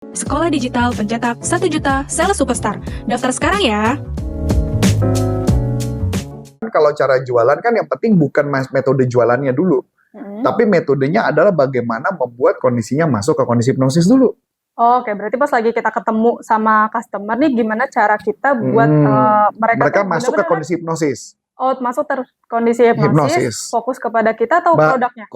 Sekolah Digital Pencetak 1 Juta Sales Superstar. Daftar sekarang ya. Kalau cara jualan kan yang penting bukan metode jualannya dulu. Tapi metodenya adalah bagaimana membuat kondisinya masuk ke kondisi hipnosis dulu. Oke, berarti pas lagi kita ketemu sama customer nih, gimana cara kita buat mereka masuk ke kondisi hipnosis. Oh, masuk kondisi hipnosis, fokus kepada kita atau produknya?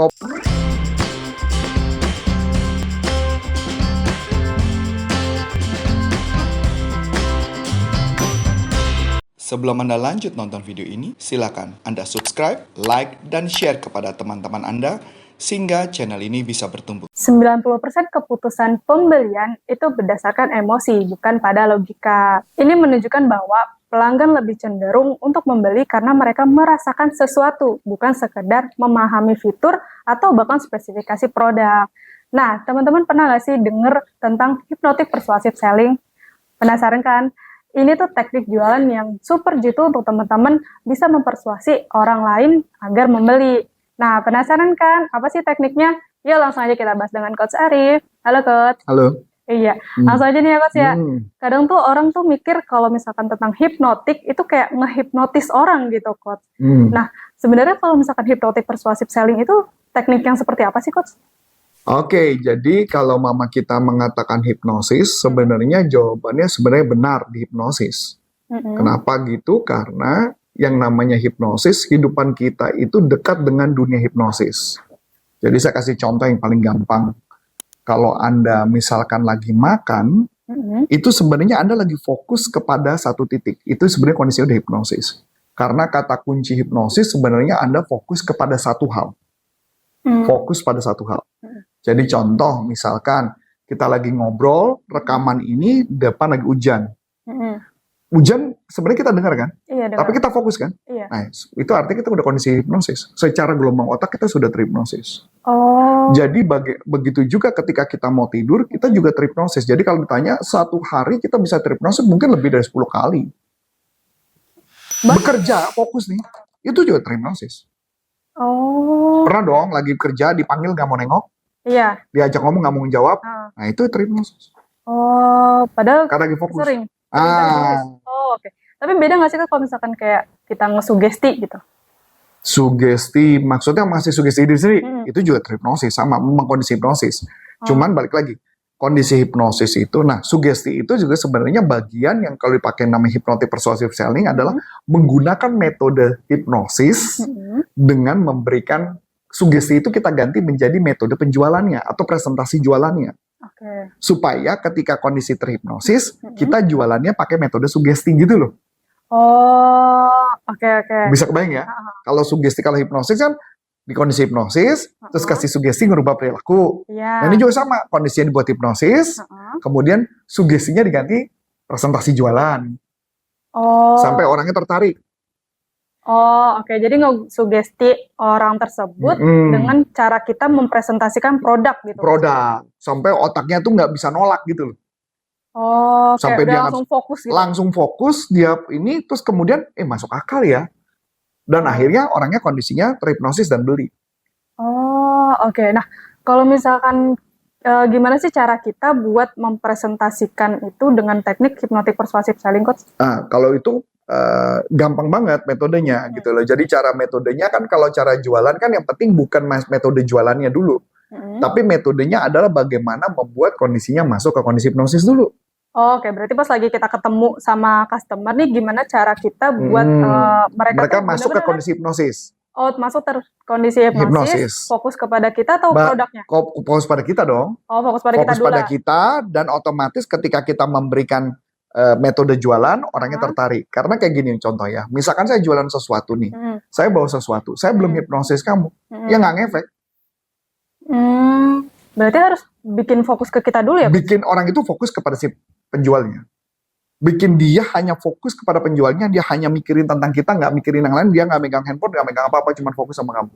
Sebelum Anda lanjut nonton video ini, silakan Anda subscribe, like, dan share kepada teman-teman Anda sehingga channel ini bisa bertumbuh. 90% keputusan pembelian itu berdasarkan emosi, bukan pada logika. Ini menunjukkan bahwa pelanggan lebih cenderung untuk membeli karena mereka merasakan sesuatu, bukan sekedar memahami fitur atau bahkan spesifikasi produk. Nah, teman-teman pernah nggak sih dengar tentang hypnotic persuasive selling? Penasaran kan? Ini tuh teknik jualan yang super jitu untuk teman-teman bisa mempersuasi orang lain agar membeli. Nah, penasaran kan? Apa sih tekniknya? Yuk langsung aja kita bahas dengan Coach Arif. Halo Coach. Halo. Iya, langsung aja nih ya Coach ya. Kadang tuh orang tuh mikir kalau misalkan tentang hipnotik itu kayak ngehipnotis orang gitu Coach. Nah, sebenarnya kalau misalkan hypnotic persuasive selling itu teknik yang seperti apa sih Coach? Oke, jadi kalau mama kita mengatakan hipnosis, sebenarnya jawabannya sebenarnya benar di hipnosis. Kenapa gitu? Karena yang namanya hipnosis, kehidupan kita itu dekat dengan dunia hipnosis. Jadi saya kasih contoh yang paling gampang. Kalau Anda misalkan lagi makan, itu sebenarnya Anda lagi fokus kepada satu titik. Itu sebenarnya kondisi udah hipnosis. Karena kata kunci hipnosis sebenarnya Anda fokus kepada satu hal. Fokus pada satu hal. Jadi contoh misalkan kita lagi ngobrol, rekaman ini depan lagi hujan. Hujan sebenarnya kita dengar kan? Iya, dengar. Tapi kita fokus kan? Iya. Nah, itu artinya kita udah kondisi hipnosis. Secara gelombang otak kita sudah terhipnosis. Oh. Jadi begitu juga ketika kita mau tidur, kita juga terhipnosis. Jadi kalau ditanya satu hari kita bisa terhipnosis mungkin lebih dari 10 kali. Bekerja, fokus nih, itu juga terhipnosis. Oh. Pernah dong lagi kerja dipanggil nggak mau nengok? Iya. Diajak ngomong nggak mau jawab? Nah itu terhipnosis. Oh, padahal Karena lagi fokus. sering. Oh, oke. Tapi beda nggak sih Kak kalau misalkan kayak kita ngesugesti gitu? Sugesti, maksudnya masih sugesti diri sendiri, itu juga terhipnosis, sama memang kondisi hipnosis. Cuman balik lagi, kondisi hipnosis itu, nah sugesti itu juga sebenarnya bagian yang kalau dipakai namanya hypnotic persuasive selling adalah menggunakan metode hipnosis dengan memberikan sugesti itu kita ganti menjadi metode penjualannya atau presentasi jualannya. Supaya ketika kondisi terhipnosis, kita jualannya pakai metode sugesti gitu loh. Oh, oke. Bisa kebayang ya? Kalau sugesti, kalau hipnosis kan di kondisi hipnosis, terus kasih sugesti ngerubah perilaku. Nah ini juga sama, kondisinya dibuat hipnosis, kemudian sugestinya diganti presentasi jualan. Sampai orangnya tertarik. Oh, oke. Jadi nge-sugesti orang tersebut dengan cara kita mempresentasikan produk gitu. Produk. Sampai otaknya tuh nggak bisa nolak gitu loh. Oh, sampai dia langsung fokus gitu. Langsung fokus, dia ini, terus kemudian, masuk akal ya. Dan akhirnya orangnya kondisinya terhipnosis dan beli. Oh, oke. Nah, kalau misalkan gimana sih cara kita buat mempresentasikan itu dengan teknik hypnotic persuasive selling Coach? Kalau itu gampang banget metodenya gitu loh. Jadi cara metodenya kan kalau cara jualan kan yang penting bukan metode jualannya dulu. Tapi metodenya adalah bagaimana membuat kondisinya masuk ke kondisi hipnosis dulu. Oke, berarti pas lagi kita ketemu sama customer nih gimana cara kita buat mereka masuk ke kondisi hipnosis. Oh, masuk kondisi hipnosis, fokus kepada kita atau produknya? Fokus pada kita dong. Oh, fokus pada kita dulu. Fokus pada kita dan otomatis ketika kita memberikan metode jualan, orangnya tertarik. Karena kayak gini contoh ya, misalkan saya jualan sesuatu nih, saya bawa sesuatu, saya belum hipnosis kamu, ya nggak ngefek. Berarti harus bikin fokus ke kita dulu ya? Bikin orang itu fokus kepada si penjualnya. Bikin dia hanya fokus kepada penjualnya, dia hanya mikirin tentang kita, nggak mikirin yang lain, dia nggak megang handphone, nggak megang apa-apa, cuma fokus sama kamu.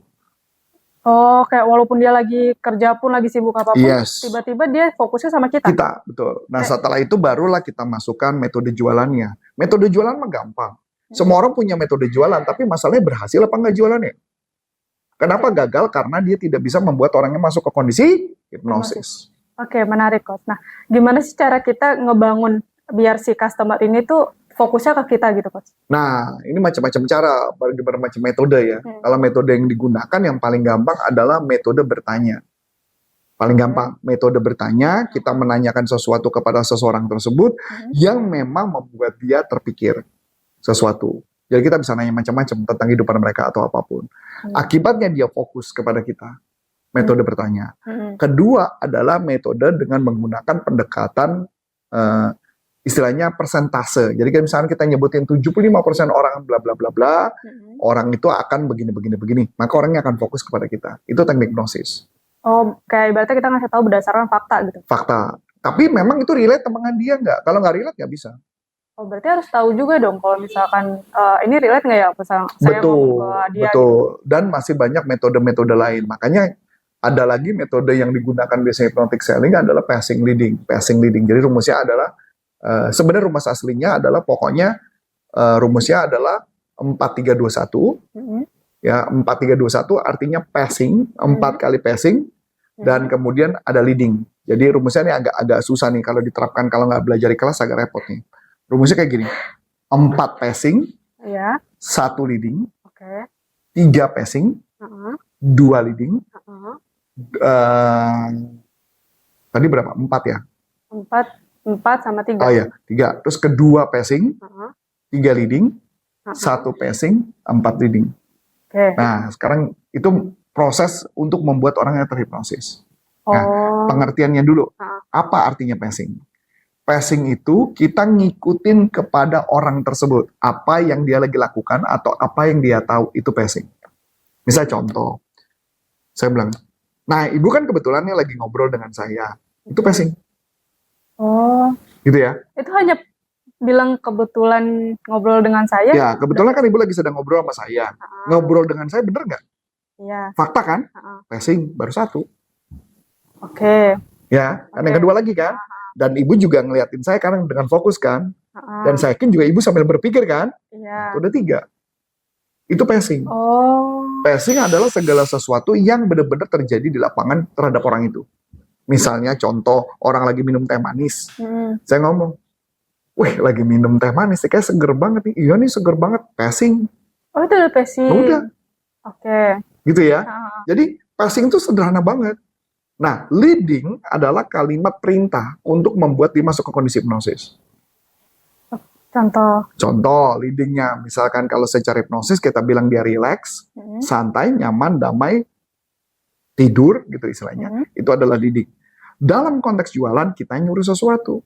Oh, kayak walaupun dia lagi kerja pun, lagi sibuk apapun, tiba-tiba dia fokusnya sama kita. Kita, betul. Nah, setelah itu barulah kita masukkan metode jualannya. Metode jualan mah gampang. Semua orang punya metode jualan, tapi masalahnya berhasil apa nggak jualannya? Kenapa gagal? Karena dia tidak bisa membuat orangnya masuk ke kondisi hipnosis. Oke, menarik, Coach. Nah, gimana sih cara kita ngebangun biar si customer ini tuh fokusnya ke kita gitu, Coach? Nah, ini macam-macam cara, bermacam metode ya. Kalau metode yang digunakan yang paling gampang adalah metode bertanya. Paling gampang, metode bertanya, kita menanyakan sesuatu kepada seseorang tersebut yang memang membuat dia terpikir sesuatu. Jadi kita bisa nanya macam-macam tentang kehidupan mereka atau apapun. Akibatnya dia fokus kepada kita. Metode bertanya. Kedua adalah metode dengan menggunakan pendekatan istilahnya persentase. Jadi kan misalnya kita nyebutin 75% orang bla bla bla bla, orang itu akan begini. Maka orangnya akan fokus kepada kita. Itu teknik hipnosis. Oh, kayak ibaratnya kita ngasih tahu berdasarkan fakta gitu. Fakta. Tapi memang itu relate dengan dia nggak? Kalau nggak relate nggak bisa. Oh, berarti harus tahu juga dong kalau misalkan ini relate nggak ya, misalnya saya Betul, ngomong ke dia. betul. Dan masih banyak metode-metode lain. Makanya ada lagi metode yang digunakan biasanya hypnotic selling adalah passing leading. Passing leading. Jadi rumusnya adalah sebenarnya rumus aslinya adalah pokoknya rumusnya adalah 4321. Ya, 4321 artinya passing, 4 kali passing dan kemudian ada leading. Jadi rumusnya ini agak susah nih kalau diterapkan, kalau nggak belajar di kelas agak repot nih. Rumusnya kayak gini. 4 passing, Ya. 1 leading, Oke. 3 passing, 2 leading. Tadi berapa? 4 ya? 4 sama 3. Oh iya, 3. Terus kedua passing, 3 leading, 1 passing, 4 leading. Oke. Nah, sekarang itu proses untuk membuat orang yang terhipnosis. Nah, Oh. pengertiannya dulu. Apa artinya passing? Passing itu kita ngikutin kepada orang tersebut. Apa yang dia lagi lakukan atau apa yang dia tahu, itu passing. Misal contoh, saya bilang, nah ibu kan kebetulan nih lagi ngobrol dengan saya. Itu passing. Oh. Gitu ya. Itu hanya bilang kebetulan ngobrol dengan saya? Ya, kebetulan kan ibu lagi sedang ngobrol sama saya. Ngobrol dengan saya bener nggak? Iya. Fakta kan? Passing, baru 1. Oke. Ya, kan yang Oke. kedua lagi kan? Dan ibu juga ngeliatin saya karena dengan fokus kan? Dan saya yakin juga ibu sambil berpikir kan? Iya. Itu udah 3. Itu passing. Oh. Passing adalah segala sesuatu yang benar-benar terjadi di lapangan terhadap orang itu. Misalnya contoh, orang lagi minum teh manis. Saya ngomong, wih lagi minum teh manis, kayak seger banget nih. Iya nih seger banget, passing. Oh, itu udah passing. Udah. Oke. Gitu ya. Jadi passing itu sederhana banget. Nah, leading adalah kalimat perintah untuk membuat dia masuk ke kondisi hipnosis. Contoh. Contoh, leadingnya, misalkan kalau secara hipnosis kita bilang dia relax, santai, nyaman, damai, tidur, gitu istilahnya. Itu adalah leading. Dalam konteks jualan, kita nyuruh sesuatu.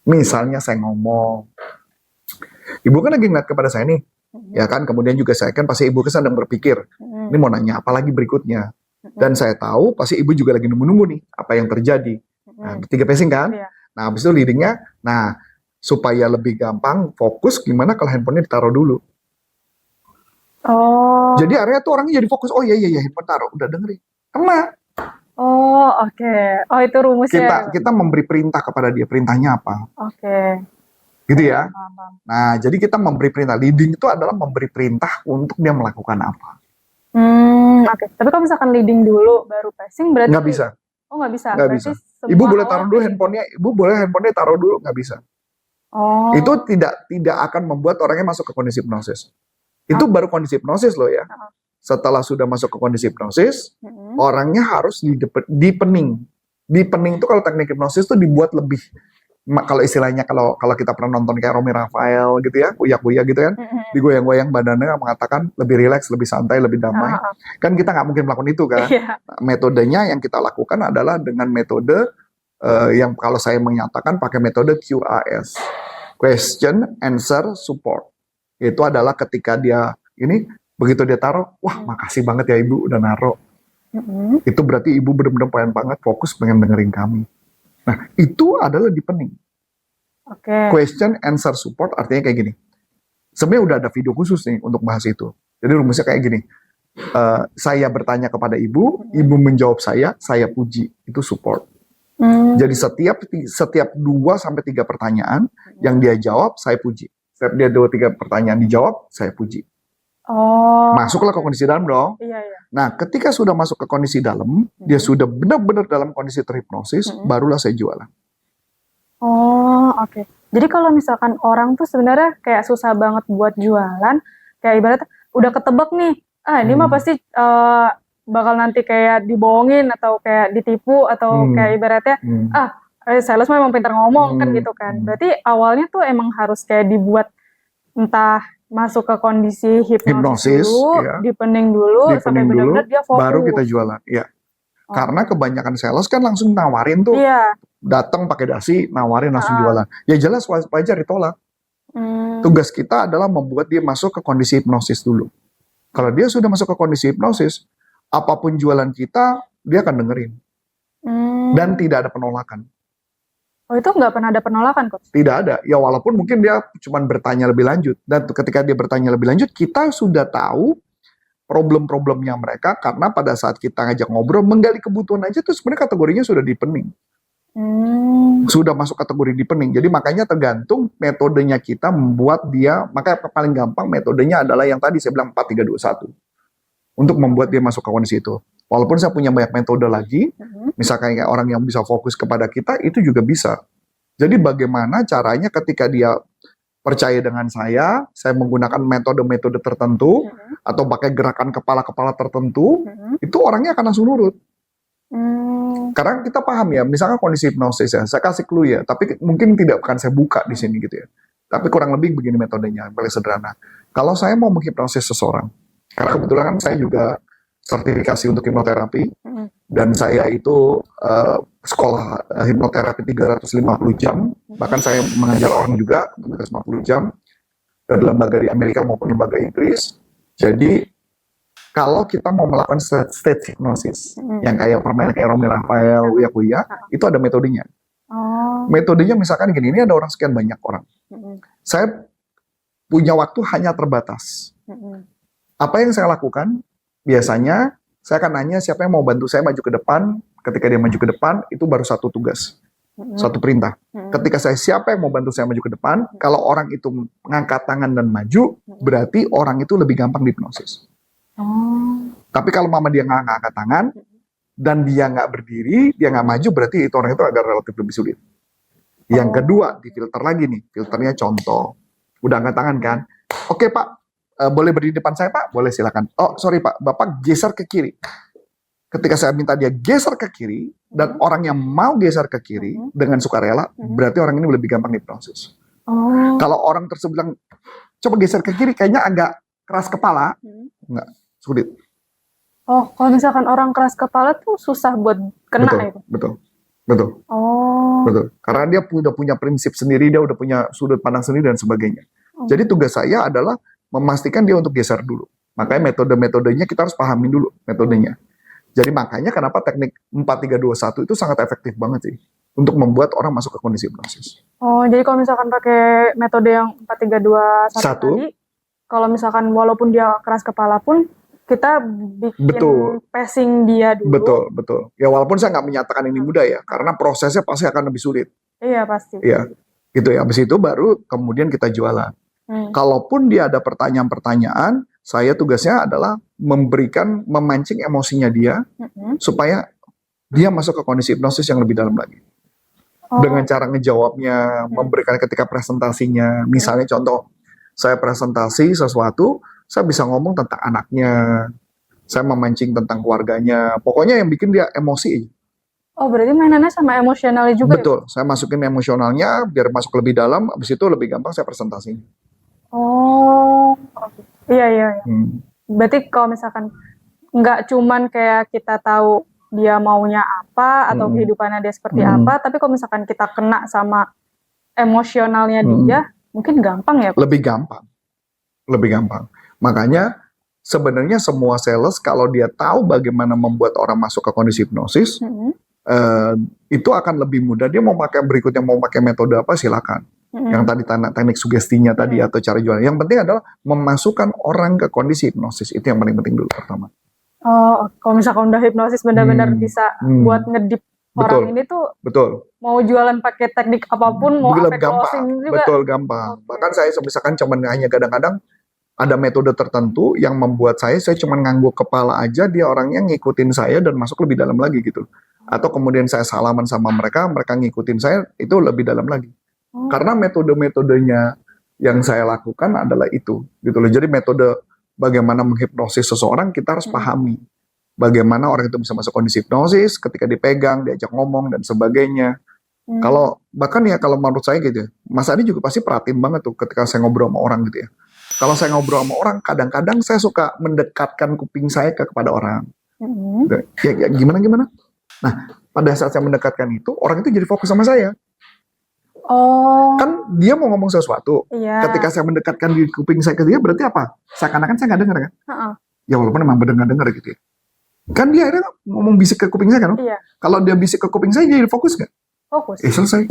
Misalnya saya ngomong, ibu kan lagi ngeliat kepada saya nih, ya kan, kemudian juga saya kan pasti ibu sedang berpikir, ini mau nanya apa lagi berikutnya. Dan saya tahu pasti ibu juga lagi nunggu-nunggu nih apa yang terjadi. Nah, 3 passing kan? Iya. Nah, habis itu leadingnya, nah supaya lebih gampang fokus gimana kalau handphonenya ditaruh dulu. Oh. Jadi area tuh orangnya jadi fokus. Oh iya handphone taruh, udah dengerin. Kena. Oh, oke. Oh, itu rumusnya. Kita memberi perintah kepada dia, perintahnya apa? Oke. Gitu ya. Paham. Nah, jadi kita memberi perintah. Leading itu adalah memberi perintah untuk dia melakukan apa. Oke. Tapi kalau misalkan leading dulu baru passing berarti Nggak bisa. Oh, nggak bisa. Nggak Berarti bisa. semua Ibu boleh awal taruh dulu passing. handphonenya. Ibu boleh handphonenya taruh dulu, nggak bisa. Oh. Itu tidak akan membuat orangnya masuk ke kondisi hipnosis. Itu baru kondisi hipnosis loh ya. Setelah sudah masuk ke kondisi hipnosis, orangnya harus dipening. Dipening itu kalau teknik hipnosis itu dibuat lebih, kalau istilahnya kalau kita pernah nonton kayak Romy Rafael gitu ya, kuya-kuya gitu kan, digoyang-goyang badannya mengatakan lebih rileks, lebih santai, lebih damai. Kan kita nggak mungkin melakukan itu kan. Iya. Metodenya yang kita lakukan adalah dengan metode yang kalau saya menyatakan pakai metode QAS, Question, Answer, Support. Itu adalah ketika dia ini, begitu dia taruh, wah makasih banget ya ibu udah naruh. Itu berarti ibu benar-benar pengen banget fokus pengen dengerin kami. Nah, itu adalah deepening. Oke. Question, answer, support artinya kayak gini. Sebenarnya udah ada video khusus nih untuk bahas itu. Jadi rumusnya kayak gini. Saya bertanya kepada ibu, ibu menjawab saya puji. Itu support. Jadi setiap 2 sampai 3 pertanyaan yang dia jawab, saya puji. Setiap dia 2-3 pertanyaan dijawab, saya puji. Oh, Masuklah ke kondisi dalam dong. iya, iya. Nah, ketika sudah masuk ke kondisi dalam, dia sudah benar-benar dalam kondisi terhipnosis, barulah saya jualan. Oh, oke. Jadi kalau misalkan orang tuh sebenarnya kayak susah banget buat jualan, kayak ibaratnya udah ketebak nih, ini mah pasti bakal nanti kayak dibohongin atau kayak ditipu atau kayak ibaratnya sales mah emang pintar ngomong kan gitu kan. Berarti awalnya tuh emang harus kayak dibuat entah masuk ke kondisi hipnosis dulu, ya. dipening dulu sampai Dipening dulu, benar-benar dia fokus. baru kita jualan. Ya. Karena kebanyakan sales kan langsung nawarin tuh, Iya. datang pakai dasi, nawarin langsung jualan. Ya jelas wajar ditolak. Tugas kita adalah membuat dia masuk ke kondisi hipnosis dulu. Kalau dia sudah masuk ke kondisi hipnosis, apapun jualan kita, dia akan dengerin. Dan tidak ada penolakan. Oh, itu nggak pernah ada penolakan, Coach? Tidak ada. Ya walaupun mungkin dia cuma bertanya lebih lanjut. Dan ketika dia bertanya lebih lanjut, kita sudah tahu problem-problemnya mereka, karena pada saat kita ngajak ngobrol, menggali kebutuhan aja tuh sebenarnya kategorinya sudah dipening. Sudah masuk kategori dipening. Jadi makanya tergantung metodenya kita membuat dia, makanya paling gampang metodenya adalah yang tadi saya bilang 4-3-2-1. Untuk membuat dia masuk ke kondisi itu. Walaupun saya punya banyak metode lagi, misalkan kayak orang yang bisa fokus kepada kita, itu juga bisa. Jadi bagaimana caranya ketika dia percaya dengan saya menggunakan metode-metode tertentu, atau pakai gerakan kepala-kepala tertentu, itu orangnya akan langsung nurut. Karena kita paham ya, misalkan kondisi hipnosis ya, saya kasih clue ya, tapi mungkin tidak akan saya buka di sini gitu ya. Tapi kurang lebih begini metodenya, paling sederhana. Kalau saya mau menghipnosis seseorang, karena kebetulan kan saya juga sertifikasi untuk hipnoterapi, dan saya itu sekolah hipnoterapi 350 jam, bahkan saya mengajar orang juga 350 jam, dari lembaga di Amerika maupun lembaga Inggris. Jadi kalau kita mau melakukan state hypnosis, yang kayak permainan kayak Romy Rafael, Uya Kuya, itu ada metodenya. Metodenya misalkan gini, ini ada orang sekian banyak orang. Saya punya waktu hanya terbatas. Apa yang saya lakukan? Biasanya saya akan nanya siapa yang mau bantu saya maju ke depan. Ketika dia maju ke depan, itu baru satu tugas, satu perintah. Ketika siapa yang mau bantu saya maju ke depan, kalau orang itu mengangkat tangan dan maju, berarti orang itu lebih gampang dihipnosis. Tapi kalau mama dia nggak angkat tangan dan dia nggak berdiri, dia nggak maju, berarti itu orang itu agak relatif lebih sulit. Yang kedua, difilter lagi nih, filternya contoh. Udah angkat tangan kan? Oke Pak, boleh berdiri di depan saya Pak? Boleh silakan. Oh sorry Pak, Bapak geser ke kiri. Ketika saya minta dia geser ke kiri, dan orang yang mau geser ke kiri dengan sukarela, berarti orang ini lebih gampang hipnosis. Kalau orang tersebut bilang, coba geser ke kiri, kayaknya agak keras kepala, enggak, sulit. Oh, kalau misalkan orang keras kepala tuh susah buat kena itu? Betul. Betul. Karena dia udah punya prinsip sendiri, dia udah punya sudut pandang sendiri dan sebagainya. Jadi tugas saya adalah memastikan dia untuk geser dulu. Makanya metode-metodenya kita harus pahamin dulu metodenya. Jadi makanya kenapa teknik 4-3-2-1 itu sangat efektif banget sih untuk membuat orang masuk ke kondisi hipnosis. Oh, jadi kalau misalkan pakai metode yang 4-3-2-1 tadi, kalau misalkan walaupun dia keras kepala pun kita bikin pacing dia dulu. Betul. Ya walaupun saya nggak menyatakan ini mudah ya, karena prosesnya pasti akan lebih sulit. Iya pasti. Iya, gitu ya. Habis itu baru kemudian kita jualan. Kalaupun dia ada pertanyaan-pertanyaan, saya tugasnya adalah memancing emosinya dia, supaya dia masuk ke kondisi hipnosis yang lebih dalam lagi. Dengan cara ngejawabnya, memberikan ketika presentasinya, misalnya contoh, saya presentasi sesuatu, saya bisa ngomong tentang anaknya, saya memancing tentang keluarganya, pokoknya yang bikin dia emosi. Oh, berarti mainannya sama emosionalnya juga? Betul, saya masukin emosionalnya, biar masuk lebih dalam, habis itu lebih gampang saya presentasinya. Oh, iya. Berarti kalau misalkan nggak cuman kayak kita tahu dia maunya apa atau kehidupannya dia seperti apa, tapi kalau misalkan kita kena sama emosionalnya dia, mungkin gampang ya? Lebih gampang. Makanya sebenarnya semua sales kalau dia tahu bagaimana membuat orang masuk ke kondisi hipnosis, itu akan lebih mudah. Dia mau pakai berikutnya, mau pakai metode apa silakan. Yang tadi teknik sugestinya tadi atau cara jualan. Yang penting adalah memasukkan orang ke kondisi hipnosis. Itu yang paling penting dulu pertama. Oh, kalau misalkan udah hipnosis benar-benar bisa buat ngedip orang ini tuh. Betul. Mau jualan pakai teknik apapun, mau sampai closing juga. Betul, gampang. Bahkan saya misalkan cuman hanya kadang-kadang ada metode tertentu yang membuat saya cuma ngangguk kepala aja, dia orangnya ngikutin saya dan masuk lebih dalam lagi gitu. Atau kemudian saya salaman sama mereka, mereka ngikutin saya, itu lebih dalam lagi. Karena metode-metodenya yang saya lakukan adalah itu, gitu loh. Jadi metode bagaimana menghipnosis seseorang, kita harus pahami. Bagaimana orang itu bisa masuk kondisi hipnosis, ketika dipegang, diajak ngomong, dan sebagainya. Kalau bahkan ya kalau menurut saya gitu ya, Mas Adi juga pasti perhatiin banget tuh ketika saya ngobrol sama orang gitu ya. Kalau saya ngobrol sama orang, kadang-kadang saya suka mendekatkan kuping saya kepada orang. Ya gimana? Nah, pada saat saya mendekatkan itu, orang itu jadi fokus sama saya. Oh. Kan dia mau ngomong sesuatu. Iya. Ketika saya mendekatkan di kuping saya ke dia, berarti apa? Seakan-akan saya nggak dengar kan? Ya walaupun memang benar-benar gitu ya. Kan dia akhirnya ngomong bisik ke kuping saya kan? Iya. Kalau dia bisik ke kuping saya, dia jadi fokus nggak? Fokus. Selesai.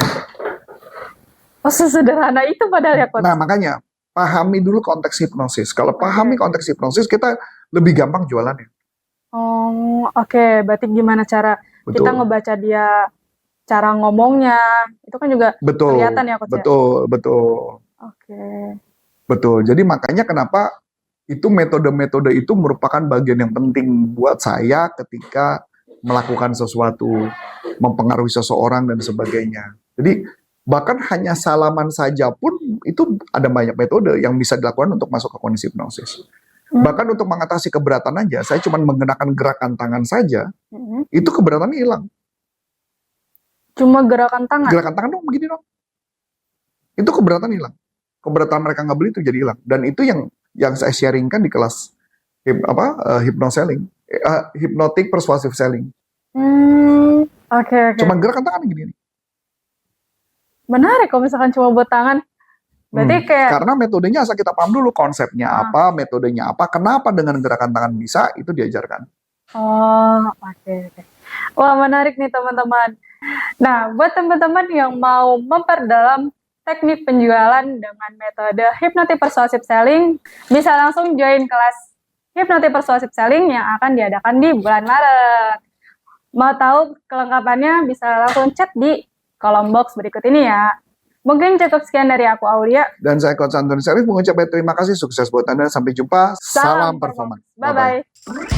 Oh, sesederhana itu padahal ya, Coach. Nah, makanya pahami dulu konteks hipnosis. Kalau pahami konteks hipnosis, kita lebih gampang jualannya. Oh, oke. Berarti gimana cara kita ngebaca dia, cara ngomongnya, itu kan juga kelihatan ya, Coach. Betul. Oke. Betul. Jadi makanya kenapa itu metode-metode itu merupakan bagian yang penting buat saya ketika melakukan sesuatu, mempengaruhi seseorang dan sebagainya. Jadi bahkan hanya salaman saja pun itu ada banyak metode yang bisa dilakukan untuk masuk ke kondisi hipnosis. Bahkan untuk mengatasi keberatan aja, saya cuma menggunakan gerakan tangan saja, itu keberatannya hilang. Cuma gerakan tangan? Gerakan tangan dong, begini dong. Itu keberatan hilang. Keberatan mereka nggak beli itu jadi hilang. Dan itu yang saya sharingkan di kelas hypnoselling, hypnotic persuasive selling. Oke. Cuma gerakan tangan gini. Menarik kalau misalkan cuma buat tangan. Berarti kayak karena metodenya asal kita paham dulu konsepnya apa, metodenya apa, kenapa dengan gerakan tangan bisa, itu diajarkan. Oh, oke. Wah, menarik nih teman-teman. Nah, buat teman-teman yang mau memperdalam teknik penjualan dengan metode hypnotic persuasive selling, bisa langsung join kelas hypnotic persuasive selling yang akan diadakan di bulan Maret. Mau tahu kelengkapannya bisa langsung chat di kolom box berikut ini ya. Mungkin cukup sekian dari aku, Aulia. Dan saya Coach Antoni Syarif mengucapkan terima kasih, sukses buat Anda, sampai jumpa. Salam performance. Bye-bye.